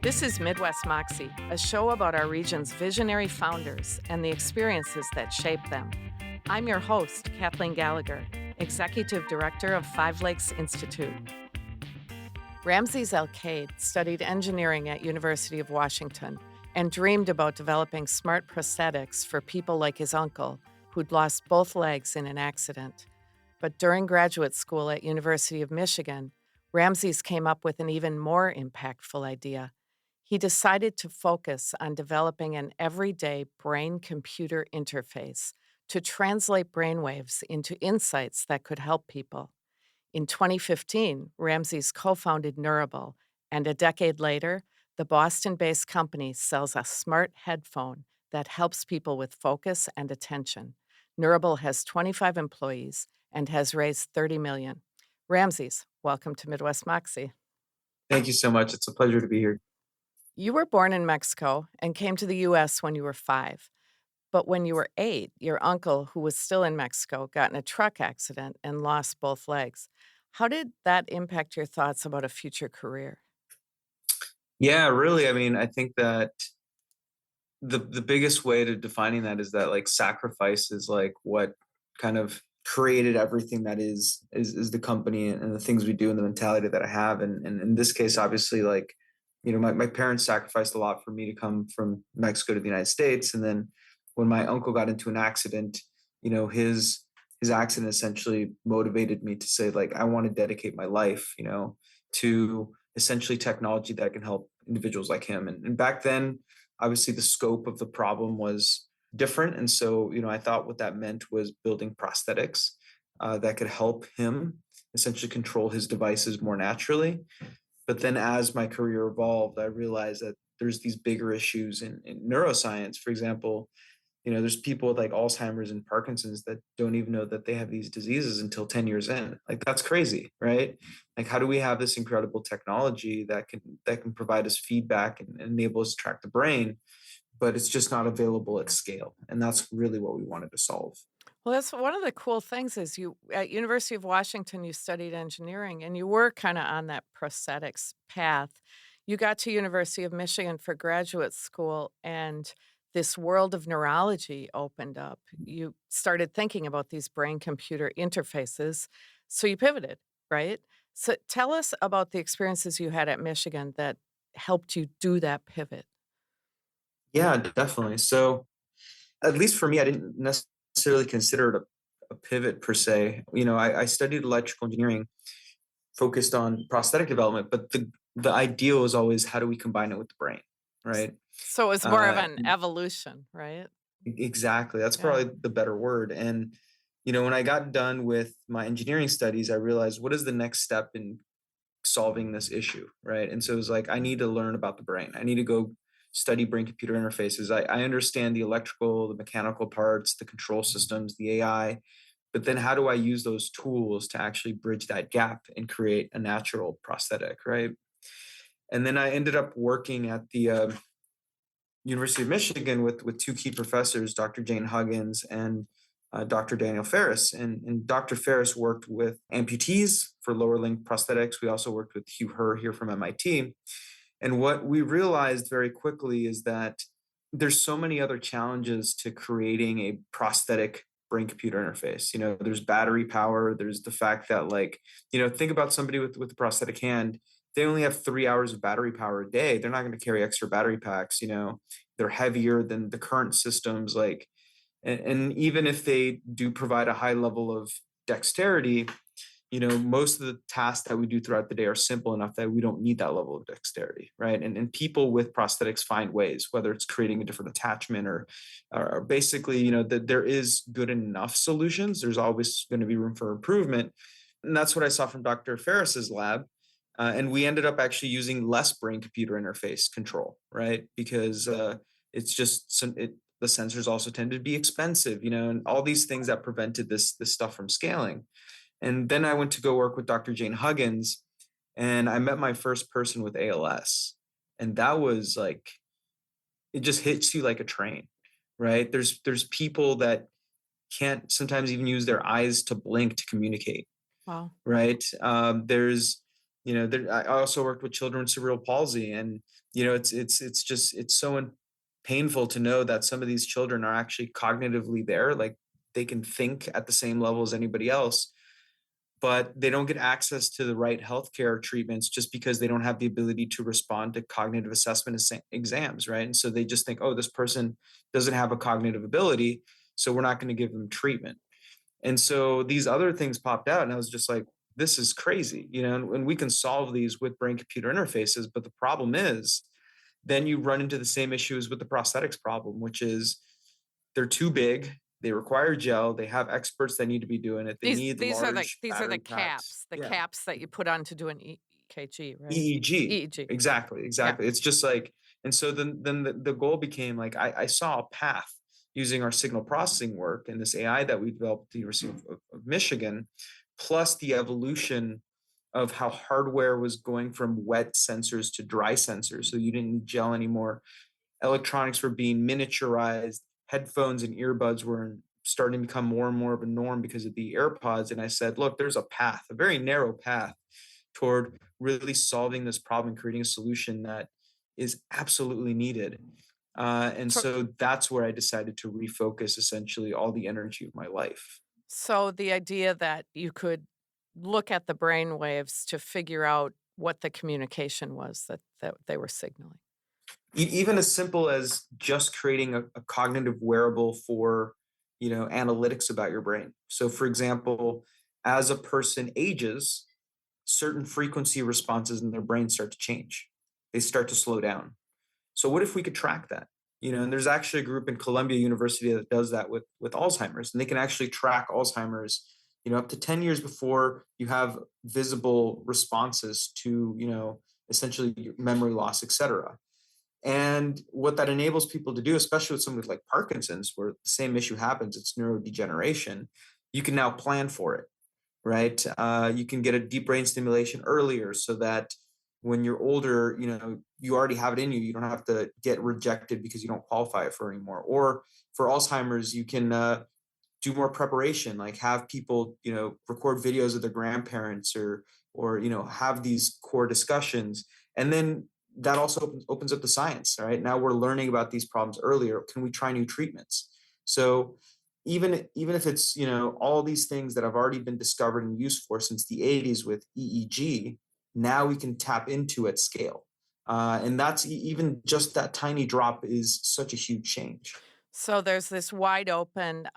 This is Midwest Moxie, a show about our region's visionary founders and the experiences that shape them. I'm your host, Kathleen Gallagher, Executive Director of Five Lakes Institute. Ramses Alcaide studied engineering at University of Washington and dreamed about developing smart prosthetics for people like his uncle, who'd lost both legs in an accident. But during graduate school at University of Michigan, Ramses came up with an even more impactful idea. He decided to focus on developing an everyday brain-computer interface to translate brainwaves into insights that could help people. In 2015, Ramses co-founded Neurable, and a decade later, the Boston-based company sells a smart headphone that helps people with focus and attention. Neurable has 25 employees and has raised $30 million. Ramses, welcome to Midwest Moxie. Thank you so much. It's a pleasure to be here. You were born in Mexico and came to the U.S. when you were 5. But when you were 8, your uncle, who was still in Mexico, got in a truck accident and lost both legs. How did that impact your thoughts about a future career? Yeah, really. I mean, I think that the biggest way to defining that is that like sacrifice is like what kind of created everything that is the company and the things we do and the mentality that I have. And in this case, obviously, like, my parents sacrificed a lot for me to come from Mexico to the United States. And then when my uncle got into an accident, his accident essentially motivated me to say, like, I want to dedicate my life, to essentially technology that can help individuals like him. And back then, obviously the scope of the problem was different. And so, I thought what that meant was building prosthetics that could help him essentially control his devices more naturally. But then as my career evolved, I realized that there's these bigger issues in neuroscience. For example, there's people with like Alzheimer's and Parkinson's that don't even know that they have these diseases until 10 years in. Like, that's crazy, right? Like, how do we have this incredible technology that can provide us feedback and enable us to track the brain, but it's just not available at scale? And that's really what we wanted to solve. Well, that's one of the cool things is you at University of Washington, you studied engineering and you were kind of on that prosthetics path. You got to University of Michigan for graduate school and this world of neurology opened up. You started thinking about these brain computer interfaces, so you pivoted, right? So tell us about the experiences you had at Michigan that helped you do that pivot. Yeah, definitely. So at least for me, I didn't necessarily consider it a pivot per se. I studied electrical engineering focused on prosthetic development, but the ideal is always how do we combine it with the brain, right? So it was more of Uh, an evolution, right? exactly. That's Yeah. probably the better word. And when I got done with my engineering studies, I realized what is the next step in solving this issue, right? And so it was like I need to learn about the brain. I need to go study brain computer interfaces. I understand the electrical, the mechanical parts, the control systems, the AI, but then how do I use those tools to actually bridge that gap and create a natural prosthetic, right? And then I ended up working at the University of Michigan with two key professors, Dr. Jane Huggins and Dr. Daniel Ferris. And Dr. Ferris worked with amputees for lower limb prosthetics. We also worked with Hugh Herr here from MIT. And what we realized very quickly is that there's so many other challenges to creating a prosthetic brain computer interface. There's battery power, there's the fact that, like, think about somebody with a prosthetic hand. They only have 3 hours of battery power a day. They're not going to carry extra battery packs. They're heavier than the current systems. Like, and even if they do provide a high level of dexterity, most of the tasks that we do throughout the day are simple enough that we don't need that level of dexterity, right? And people with prosthetics find ways, whether it's creating a different attachment or basically, that there is good enough solutions. There's always going to be room for improvement. And that's what I saw from Dr. Ferris's lab. And we ended up actually using less brain computer interface control, right? Because it's just the sensors also tend to be expensive, and all these things that prevented this stuff from scaling. And then I went to go work with Dr. Jane Huggins, and I met my first person with ALS. And that was like, it just hits you like a train, right? There's people that can't sometimes even use their eyes to blink to communicate, Wow. right? There's I also worked with children with cerebral palsy, and it's so painful to know that some of these children are actually cognitively there, like they can think at the same level as anybody else, but they don't get access to the right healthcare treatments just because they don't have the ability to respond to cognitive assessment exams, right? And so they just think, oh, this person doesn't have a cognitive ability, so we're not going to give them treatment. And so these other things popped out, and I was just like, this is crazy, and we can solve these with brain computer interfaces. But the problem is, then you run into the same issues with the prosthetics problem, which is they're too big, they require gel, they have experts that need to be doing it, they These need these are the large these are the battery packs. caps, the Yeah. caps that you put on to do an EKG, right? EEG. EEG. Exactly, Yeah. exactly. It's just like, and so then the goal became like I saw a path using our signal processing work and this AI that we developed at the University of Michigan, plus the evolution of how hardware was going from wet sensors to dry sensors. So you didn't need gel anymore. Electronics were being miniaturized. Headphones and earbuds were starting to become more and more of a norm because of the AirPods. And I said, look, there's a path, a very narrow path toward really solving this problem and creating a solution that is absolutely needed. And So so that's where I decided to refocus essentially all the energy of my life. so the idea that you could look at the brain waves to figure out what the communication was that they were signaling. Even as simple as just creating a cognitive wearable for analytics about your brain. So for example, as a person ages, certain frequency responses in their brain start to change, they start to slow down. So what if we could track that? And there's actually a group in Columbia University that does that with Alzheimer's, and they can actually track Alzheimer's, up to 10 years before you have visible responses to, essentially memory loss, et cetera. And what that enables people to do, especially with someone with like Parkinson's, where the same issue happens, it's neurodegeneration, you can now plan for it, right? You can get a deep brain stimulation earlier so that when you're older, you already have it in you. You don't have to get rejected because you don't qualify for it anymore. Or for Alzheimer's, you can do more preparation, like have people, record videos of their grandparents or have these core discussions. And then that also opens up the science. All right. Now we're learning about these problems earlier. Can we try new treatments? So even if it's, all these things that have already been discovered and used for since the 80s with EEG, now we can tap into at scale. And that's even just that tiny drop is such a huge change. So there's this wide open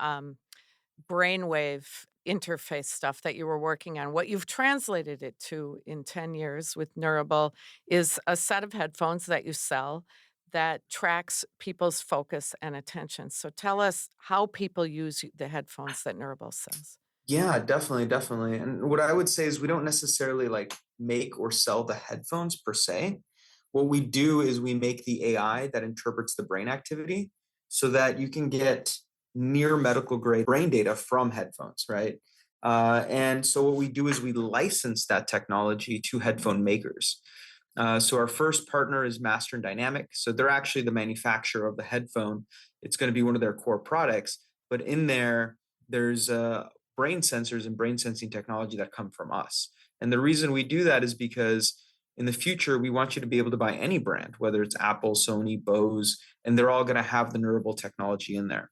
brainwave interface stuff that you were working on. What you've translated it to in 10 years with Neurable is a set of headphones that you sell that tracks people's focus and attention. So tell us how people use the headphones that Neurable sells. Yeah, definitely, definitely. And what I would say is we don't necessarily like make or sell the headphones per se. What we do is we make the AI that interprets the brain activity so that you can get near medical grade brain data from headphones, right? And so what we do is we license that technology to headphone makers. So our first partner is Master and Dynamic. So they're actually the manufacturer of the headphone. It's going to be one of their core products, but in there, there's brain sensors and brain sensing technology that come from us. And the reason we do that is because in the future, we want you to be able to buy any brand, whether it's Apple, Sony, Bose, and they're all going to have the Neurable technology in there.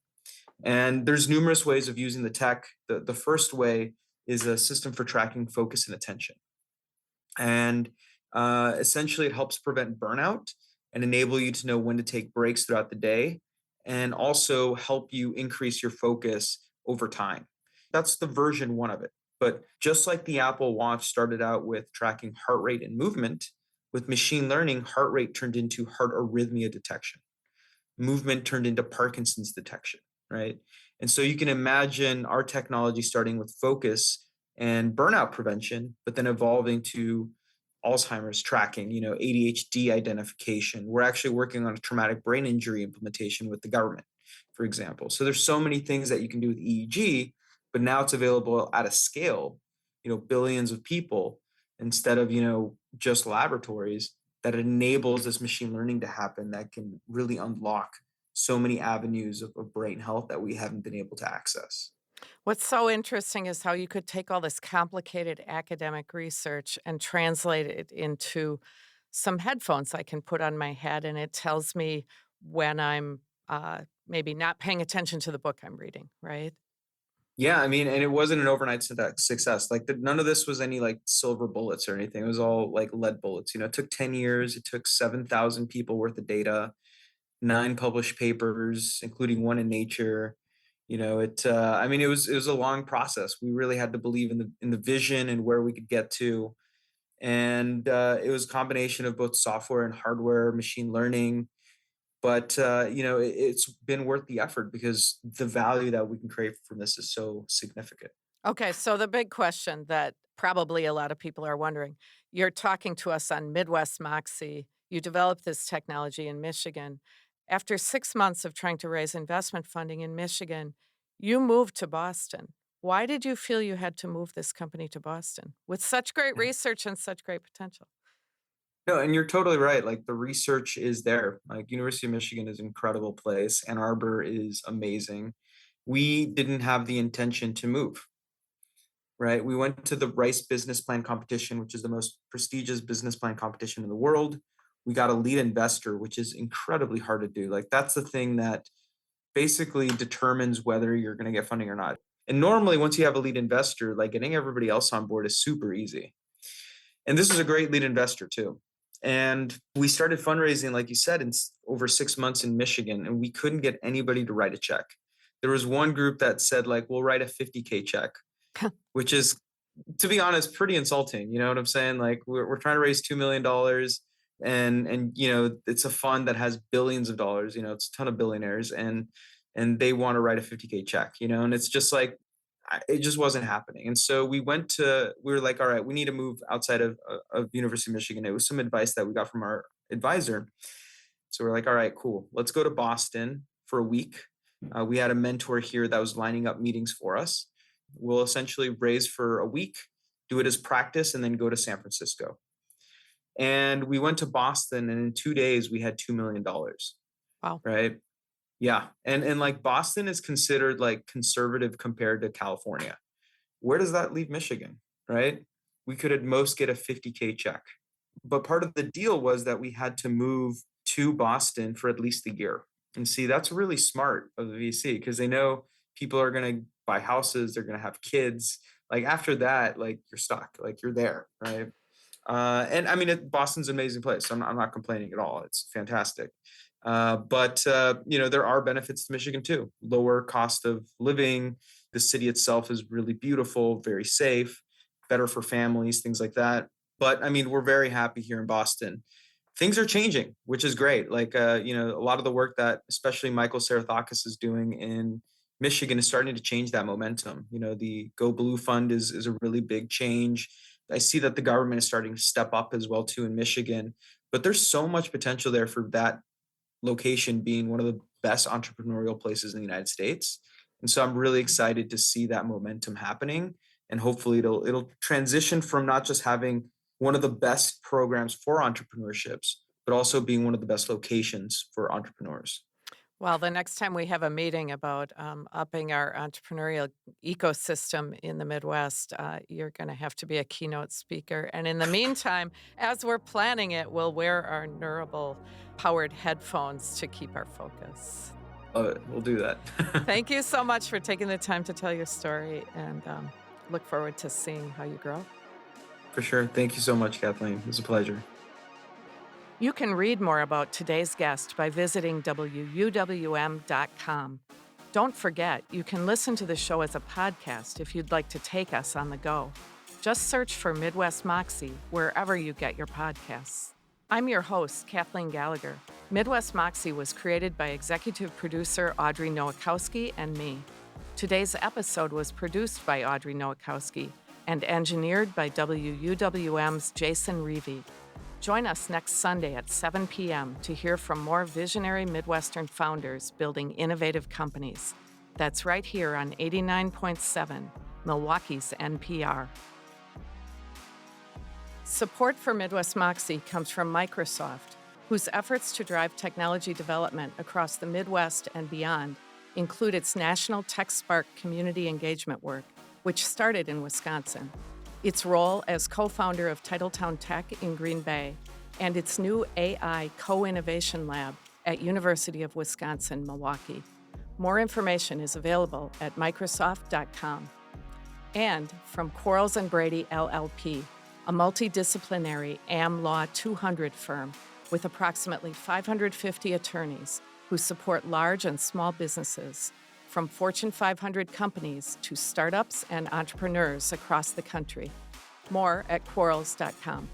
And there's numerous ways of using the tech. The first way is a system for tracking focus and attention. And essentially, it helps prevent burnout and enable you to know when to take breaks throughout the day, and also help you increase your focus over time. That's the version one of it. But just like the Apple Watch started out with tracking heart rate and movement, with machine learning, heart rate turned into heart arrhythmia detection, movement turned into Parkinson's detection, right? And so you can imagine our technology starting with focus and burnout prevention, but then evolving to Alzheimer's tracking, ADHD identification. We're actually working on a traumatic brain injury implementation with the government, for example. So there's so many things that you can do with EEG, but now it's available at a scale, billions of people instead of, just laboratories, that enables this machine learning to happen that can really unlock so many avenues of brain health that we haven't been able to access. What's so interesting is how you could take all this complicated academic research and translate it into some headphones I can put on my head, and it tells me when I'm maybe not paying attention to the book I'm reading, right? Yeah, I mean, and it wasn't an overnight success. Like none of this was any like silver bullets or anything. It was all like lead bullets. It took 10 years. It took 7,000 people worth of data, nine published papers, including one in Nature. I mean, it was a long process. We really had to believe in the vision and where we could get to. And it was a combination of both software and hardware, machine learning. But it's been worth the effort because the value that we can create from this is so significant. Okay, so the big question that probably a lot of people are wondering, you're talking to us on Midwest Moxie. You developed this technology in Michigan. After 6 months of trying to raise investment funding in Michigan, you moved to Boston. Why did you feel you had to move this company to Boston with such great research and such great potential? No, and you're totally right. Like the research is there. Like University of Michigan is an incredible place. Ann Arbor is amazing. We didn't have the intention to move, right? We went to the Rice Business Plan competition, which is the most prestigious business plan competition in the world. We got a lead investor, which is incredibly hard to do. Like that's the thing that basically determines whether you're going to get funding or not. And normally, once you have a lead investor, like getting everybody else on board is super easy. And this is a great lead investor too. And we started fundraising, like you said, in over 6 months in Michigan, and we couldn't get anybody to write a check. There was one group that said, like, we'll write a 50K check, which is, to be honest, pretty insulting. You know what I'm saying? Like, we're trying to raise $2 million, and it's a fund that has billions of dollars. It's a ton of billionaires, and they want to write a 50K check. And it's just like it just wasn't happening. And so we were like, all right, we need to move outside of University of Michigan. It was some advice that we got from our advisor. So we're like, all right, cool. Let's go to Boston for a week. We had a mentor here that was lining up meetings for us. We'll essentially raise for a week, do it as practice, and then go to San Francisco. And we went to Boston, and in 2 days we had $2 million. Wow. Right? Yeah, and like Boston is considered like conservative compared to California. Where does that leave Michigan, right? We could at most get a 50K check. But part of the deal was that we had to move to Boston for at least a year. And see, that's really smart of the VC because they know people are going to buy houses, they're going to have kids. Like after that, like you're stuck, like you're there, right? And I mean, Boston's an amazing place. I'm not complaining at all. It's fantastic. But there are benefits to Michigan too. Lower cost of living. The city itself is really beautiful, very safe, better for families, things like that. But I mean, we're very happy here in Boston. Things are changing, which is great. Like, a lot of the work that especially Michael Sarathakis is doing in Michigan is starting to change that momentum. The Go Blue Fund is a really big change. I see that the government is starting to step up as well too in Michigan. But there's so much potential there for that location being one of the best entrepreneurial places in the United States. And so I'm really excited to see that momentum happening. And hopefully it'll transition from not just having one of the best programs for entrepreneurships, but also being one of the best locations for entrepreneurs. Well, the next time we have a meeting about upping our entrepreneurial ecosystem in the Midwest, you're going to have to be a keynote speaker. And in the meantime, as we're planning it, we'll wear our Neurable powered headphones to keep our focus. Love it. We'll do that. Thank you so much for taking the time to tell your story, and look forward to seeing how you grow. For sure. Thank you so much, Kathleen. It was a pleasure. You can read more about today's guest by visiting wuwm.com. Don't forget, you can listen to the show as a podcast if you'd like to take us on the go. Just search for Midwest Moxie wherever you get your podcasts. I'm your host, Kathleen Gallagher. Midwest Moxie was created by executive producer Audrey Nowakowski and me. Today's episode was produced by Audrey Nowakowski and engineered by WUWM's Jason Reevy. Join us next Sunday at 7 p.m. to hear from more visionary Midwestern founders building innovative companies. That's right here on 89.7, Milwaukee's NPR. Support for Midwest Moxie comes from Microsoft, whose efforts to drive technology development across the Midwest and beyond include its National Tech Spark community engagement work, which started in Wisconsin, its role as co-founder of Titletown Tech in Green Bay, and its new AI co-innovation lab at University of Wisconsin-Milwaukee. More information is available at Microsoft.com. And from Quarles and Brady LLP, a multidisciplinary Am Law 200 firm with approximately 550 attorneys who support large and small businesses, from Fortune 500 companies to startups and entrepreneurs across the country. More at Quarles.com.